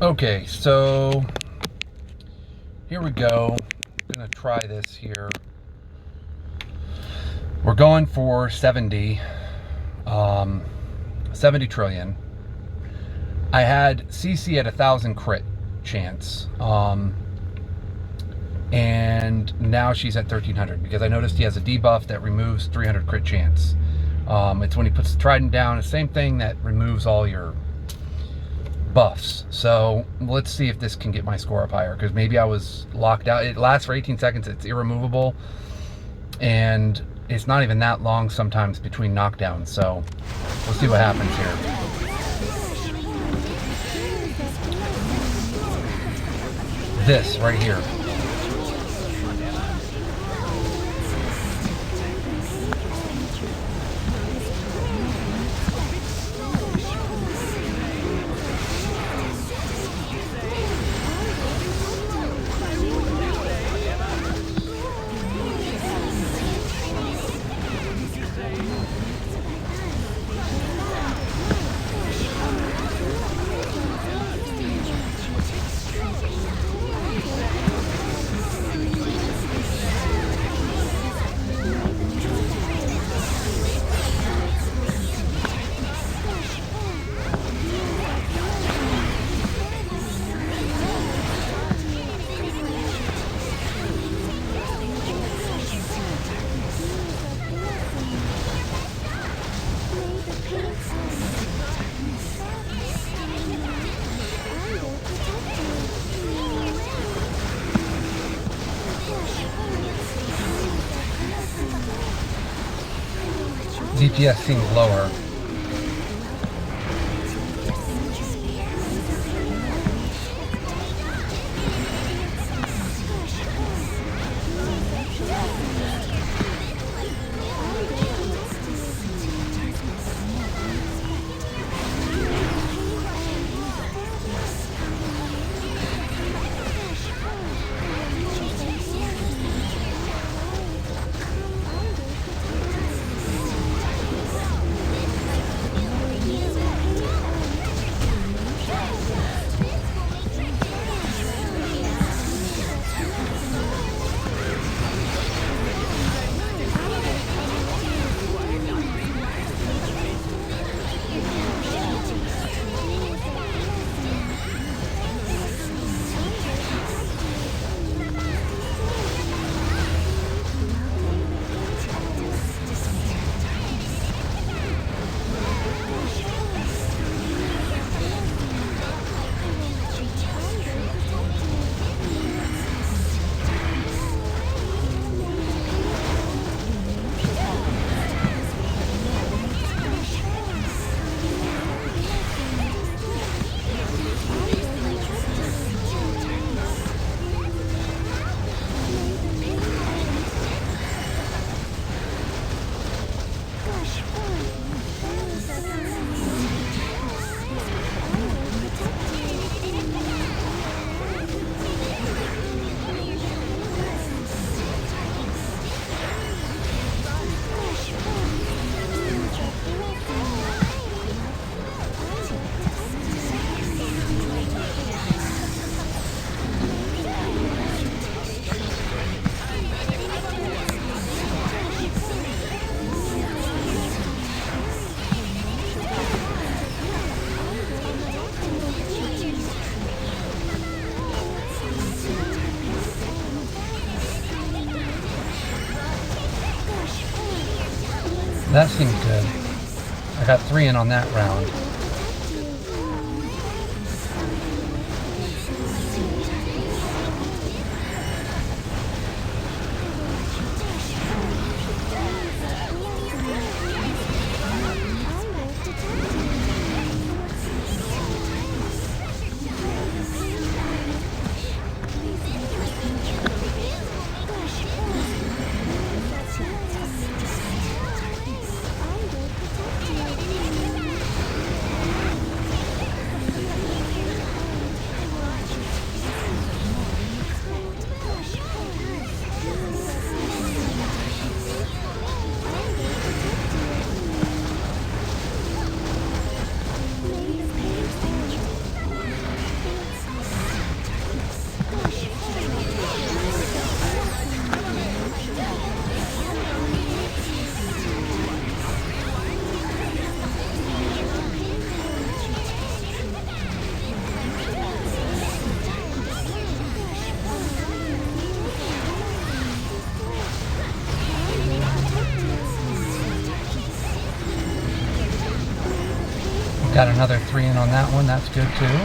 Okay, so here we go. I'm gonna try this here. We're going for 70 trillion. I had CC at 1,000 crit chance, and now she's at 1,300 because I noticed he has a debuff that removes 300 crit chance. It's when he puts the trident down, the same thing that removes all your buffs. So let's see if this can get my score up higher, because maybe I was locked out. It lasts for 18 seconds, it's irremovable, and it's not even that long sometimes between knockdowns. So we'll see what happens here. This right here. DPS seems lower. That seemed good. I got 3 in on that round. Got another 3 in on that one. That's good too.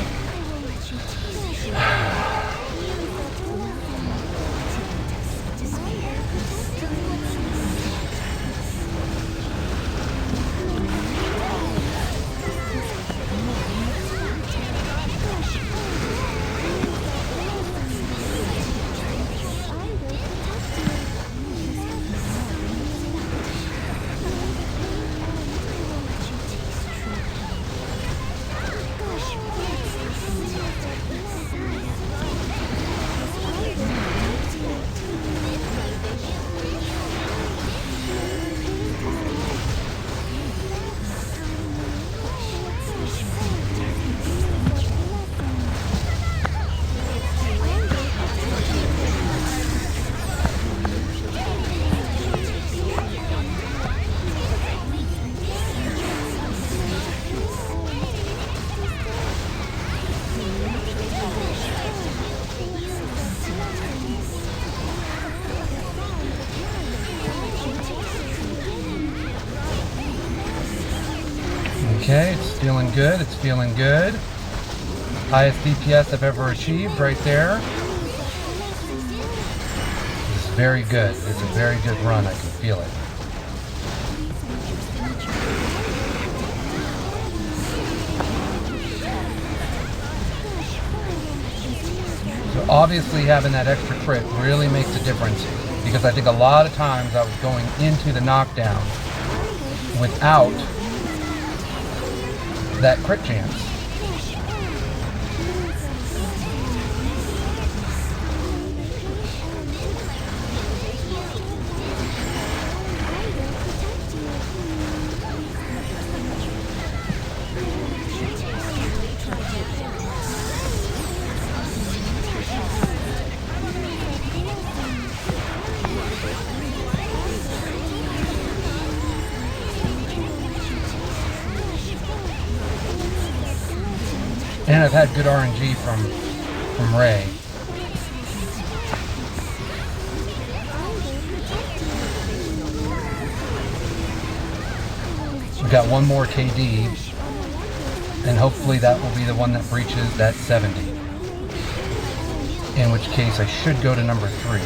Okay, it's feeling good, it's feeling good. Highest DPS I've ever achieved right there. It's very good. It's a very good run, I can feel it. So obviously having that extra crit really makes a difference, because I think a lot of times I was going into the knockdown without that crit chance. And I've had good RNG from Ray. We've got one more KD, and hopefully that will be the one that breaches that 70. In which case I should go to number 3.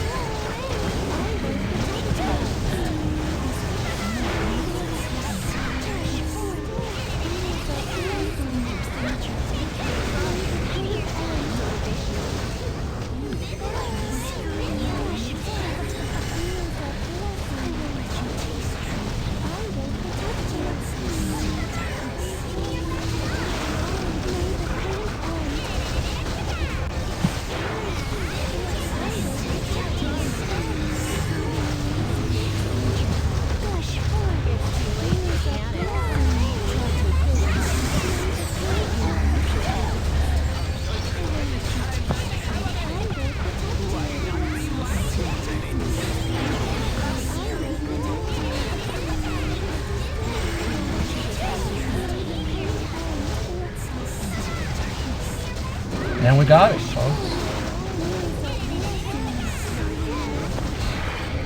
And we got it, folks.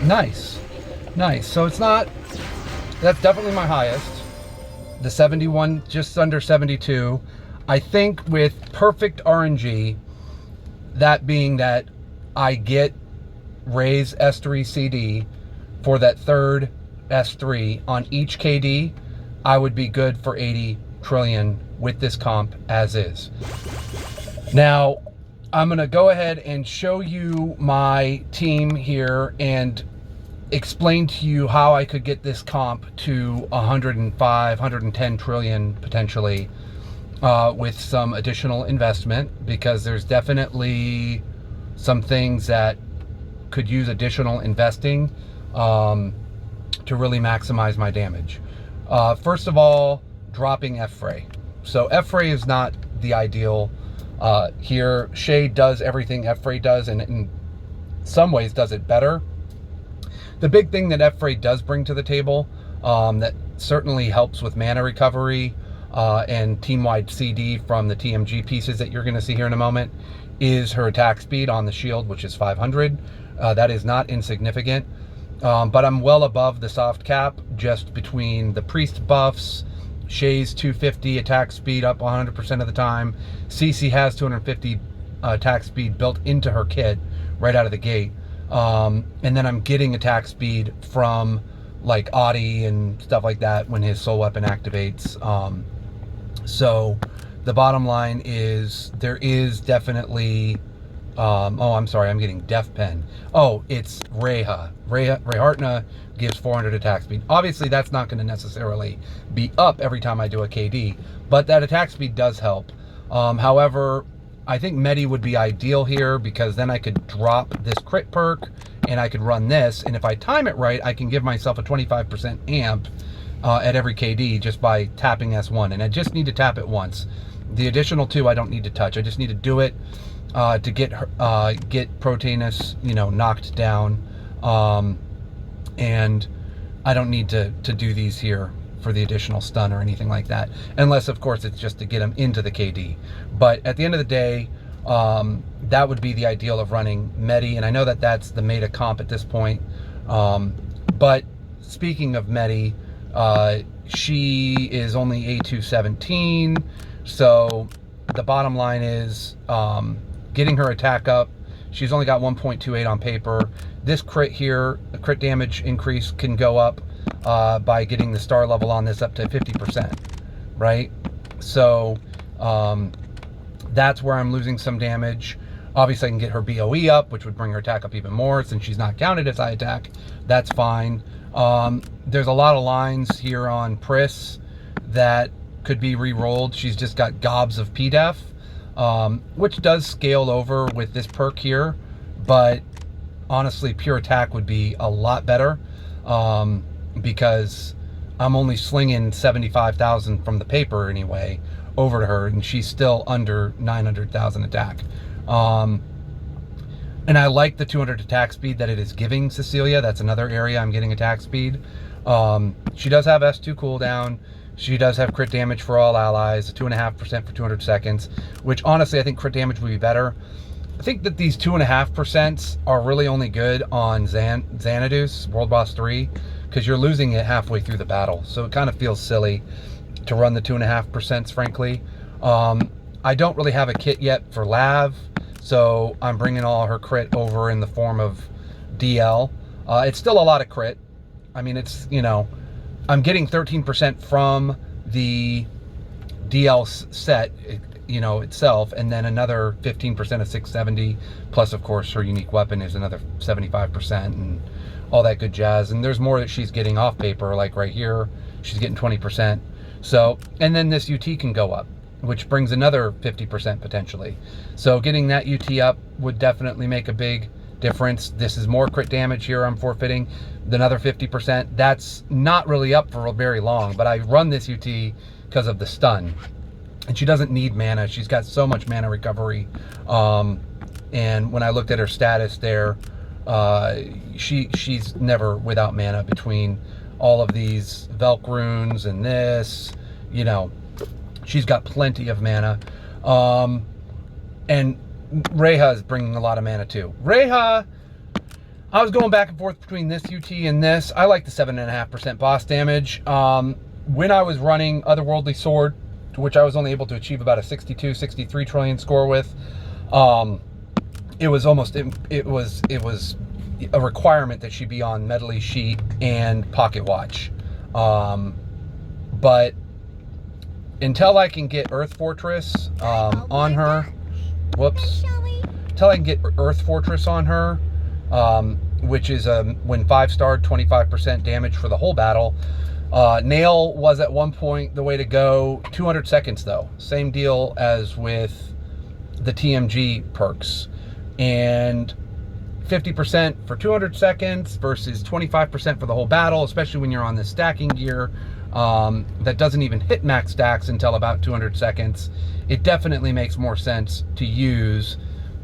Nice. Nice. So it's not, that's definitely my highest. The 71, just under 72. I think with perfect RNG, that being that I get Ray's S3 CD for that third S3 on each KD, I would be good for 80 trillion with this comp as is. Now, I'm going to go ahead and show you my team here and explain to you how I could get this comp to 105, 110 trillion potentially with some additional investment, because there's definitely some things that could use additional investing to really maximize my damage. First of all, dropping F-Ray. So F-Ray is not the ideal here. Shade does everything F-Ray does, and in some ways does it better. The big thing that F-Ray does bring to the table that certainly helps with mana recovery and team-wide CD from the TMG pieces that you're going to see here in a moment is her attack speed on the shield, which is 500. That is not insignificant, but I'm well above the soft cap, just between the priest buffs Shay's 250 attack speed up 100% of the time. Cece has 250 attack speed built into her kit right out of the gate. And then I'm getting attack speed from like Audie and stuff like that when his soul weapon activates. So the bottom line is there is definitely oh, I'm sorry, I'm getting Def Pen. Oh, it's rehartna gives 400 attack speed. Obviously that's not going to necessarily be up every time I do a KD, but that attack speed does help. However, I think Medi would be ideal here, because then I could drop this crit perk and I could run this, and if I time it right, I can give myself a 25% amp at every KD just by tapping S1, and I just need to tap it once. The additional 2 I don't need to touch. I just need to do it to get Proteanus, you know, knocked down, and I don't need to do these here for the additional stun or anything like that, unless of course it's just to get him into the KD. But at the end of the day, that would be the ideal of running Medi, and I know that that's the meta comp at this point. But speaking of Medi, she is only A217, so the bottom line is getting her attack up. She's only got 1.28 on paper. This crit here, the crit damage increase can go up by getting the star level on this up to 50%, right? So that's where I'm losing some damage. Obviously I can get her BOE up, which would bring her attack up even more. Since she's not counted as I attack, that's fine. There's a lot of lines here on Pris that could be re-rolled. She's just got gobs of PDEF, which does scale over with this perk here, but honestly pure attack would be a lot better, because I'm only slinging 75,000 from the paper anyway over to her, and she's still under 900,000 attack. And I like the 200 attack speed that it is giving Cecilia. That's another area I'm getting attack speed. She does have S2 cooldown. She does have crit damage for all allies, 2.5% for 200 seconds, which honestly I think crit damage would be better. I think that these 2.5% are really only good on Xanadus, World Boss 3, because you're losing it halfway through the battle. So it kind of feels silly to run the 2.5%, frankly. I don't really have a kit yet for Lav, so I'm bringing all her crit over in the form of DL. It's still a lot of crit. I mean, it's, you know, I'm getting 13% from the DL set, you know, itself, and then another 15% of 670, plus of course her unique weapon is another 75% and all that good jazz. And there's more that she's getting off paper, like right here, she's getting 20%. So, and then this UT can go up, which brings another 50% potentially. So getting that UT up would definitely make a big difference. This is more crit damage here I'm forfeiting, another 50%. That's not really up for very long, but I run this UT because of the stun. And she doesn't need mana. She's got so much mana recovery. And when I looked at her status there, she's never without mana between all of these Velk runes and this, you know, she's got plenty of mana. And Reha is bringing a lot of mana too. Reha, I was going back and forth between this UT and this. I like the 7.5% boss damage. When I was running Otherworldly Sword, to which I was only able to achieve about a 62, 63 trillion score with, it was a requirement that she be on Medley Sheet and Pocket Watch. But until I can get Earth Fortress on her, whoops, until I can get Earth Fortress on her, which is when 5-starred, 25% damage for the whole battle. Nail was at one point the way to go. 200 seconds though, same deal as with the TMG perks, and 50% for 200 seconds versus 25% for the whole battle, especially when you're on this stacking gear that doesn't even hit max stacks until about 200 seconds. It definitely makes more sense to use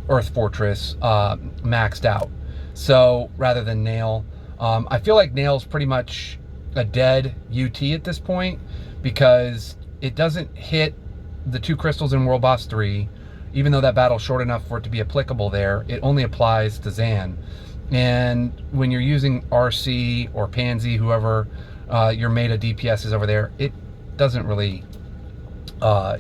Earth Fortress maxed out, so rather than Nail. I feel like Nail's pretty much a dead UT at this point, because it doesn't hit the 2 crystals in World Boss 3. Even though that battle's short enough for it to be applicable there, it only applies to Zan. And when you're using RC or Pansy, whoever your meta DPS is over there, it doesn't really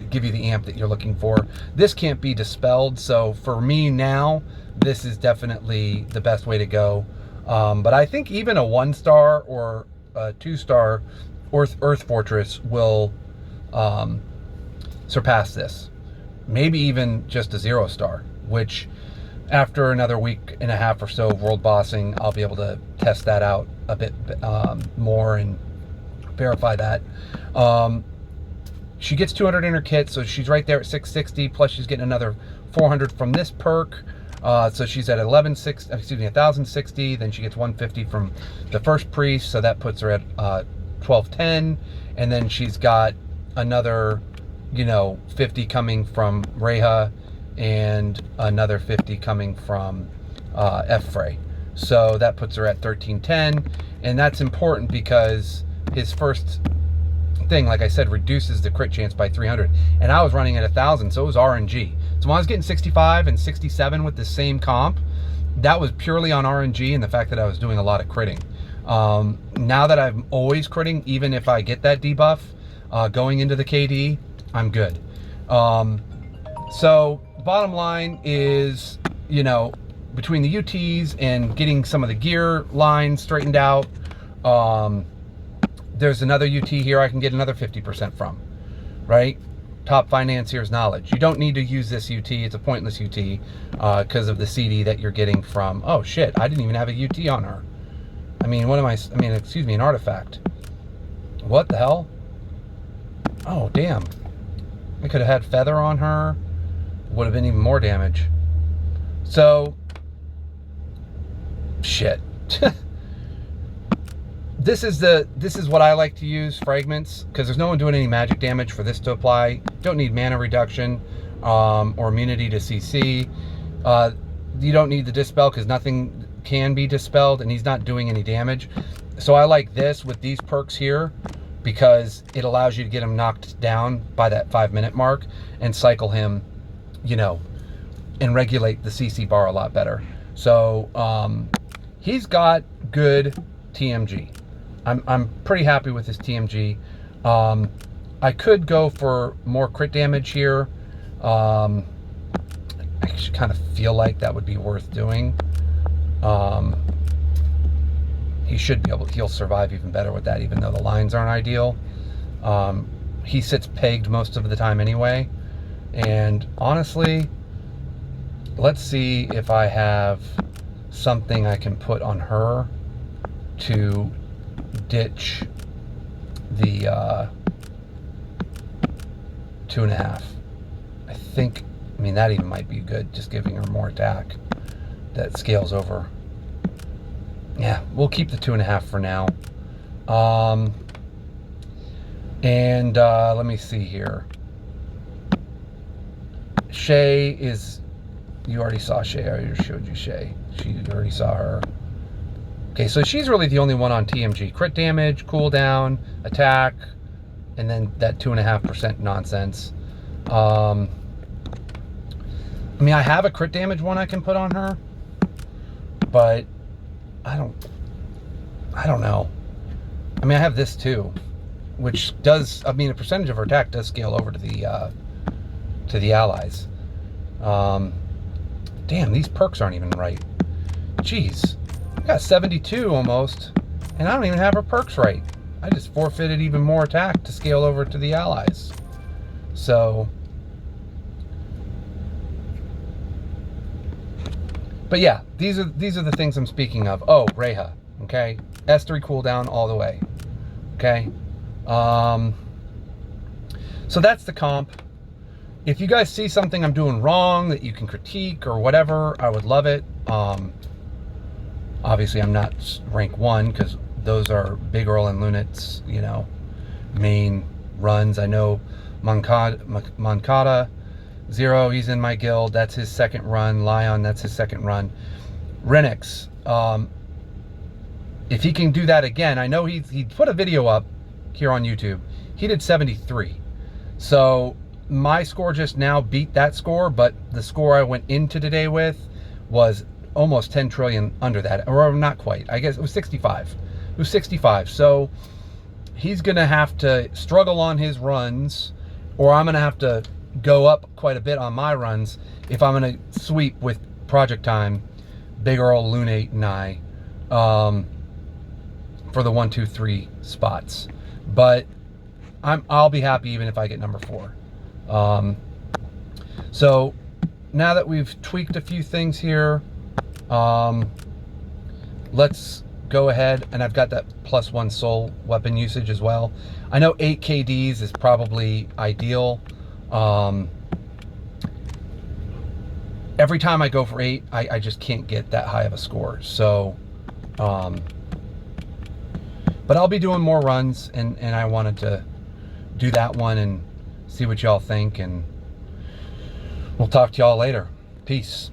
give you the amp that you're looking for. This can't be dispelled, so for me now, this is definitely the best way to go. But I think even a 1-star or a 2-star Earth Fortress will surpass this. Maybe even just a 0-star, which after another week and a half or so of world bossing, I'll be able to test that out a bit more and verify that. She gets 200 in her kit, so she's right there at 660, plus she's getting another 400 from this perk. So she's at 1,060, then she gets 150 from the first priest, so that puts her at 1210, and then she's got another, 50 coming from Reha, and another 50 coming from F-Fray. So that puts her at 1310, and that's important because his first thing, like I said, reduces the crit chance by 300, and I was running at 1,000, so it was RNG. So when I was getting 65 and 67 with the same comp, that was purely on RNG and the fact that I was doing a lot of critting. Now that I'm always critting, even if I get that debuff going into the KD, I'm good. So bottom line is, between the UTs and getting some of the gear lines straightened out, there's another UT here I can get another 50% from, right? Top financier's knowledge. You don't need to use this UT. It's a pointless UT because of the CD that you're getting from, oh shit, I didn't even have a UT on her. I mean, excuse me, an artifact. What the hell? Oh, damn. I could have had feather on her. Would have been even more damage. So, shit. This is what I like to use, fragments, because there's no one doing any magic damage for this to apply. Don't need mana reduction or immunity to CC. You don't need the dispel because nothing can be dispelled and he's not doing any damage. So I like this with these perks here because it allows you to get him knocked down by that 5-minute mark and cycle him, and regulate the CC bar a lot better. So he's got good TMG. I'm pretty happy with his TMG. I could go for more crit damage here. I actually kind of feel like that would be worth doing. He should be able to, he'll survive even better with that, even though the lines aren't ideal. He sits pegged most of the time anyway. And honestly, let's see if I have something I can put on her to ditch the 2.5. I mean, that even might be good, just giving her more attack that scales over. Yeah, we'll keep the 2.5 for now. Let me see here. Shay is, you already saw Shay. I already showed you Shay. You already saw her. Okay, so she's really the only one on TMG. Crit damage, cooldown, attack, and then that 2.5% nonsense. I mean, I have a crit damage one I can put on her, but I don't know. I mean, I have this too, which does, I mean, a percentage of her attack does scale over to the allies. Damn, these perks aren't even right. Jeez, I got 72 almost, and I don't even have her perks right. I just forfeited even more attack to scale over to the allies. So, but yeah, these are the things I'm speaking of. Oh, Reha, okay, S3 cooldown all the way, okay. So that's the comp. If you guys see something I'm doing wrong that you can critique or whatever, I would love it. Obviously, I'm not rank 1 because those are Big Earl and Lunet's, main runs. I know Moncada 0, he's in my guild. That's his second run. Lion, that's his second run. Renix, if he can do that again, I know he put a video up here on YouTube. He did 73. So my score just now beat that score, but the score I went into today with was almost 10 trillion under that, or not quite. I guess it was 65. It was 65. So he's gonna have to struggle on his runs, or I'm gonna have to go up quite a bit on my runs if I'm gonna sweep with Project Time, Big Earl, Lunate, and I, for the 1, 2, 3 spots. But I'll be happy even if I get number 4. So now that we've tweaked a few things here, let's go ahead, and I've got that +1 soul weapon usage as well. I know 8 KDs is probably ideal. Every time I go for 8, I just can't get that high of a score. So, but I'll be doing more runs, and I wanted to do that one and see what y'all think, and we'll talk to y'all later. Peace.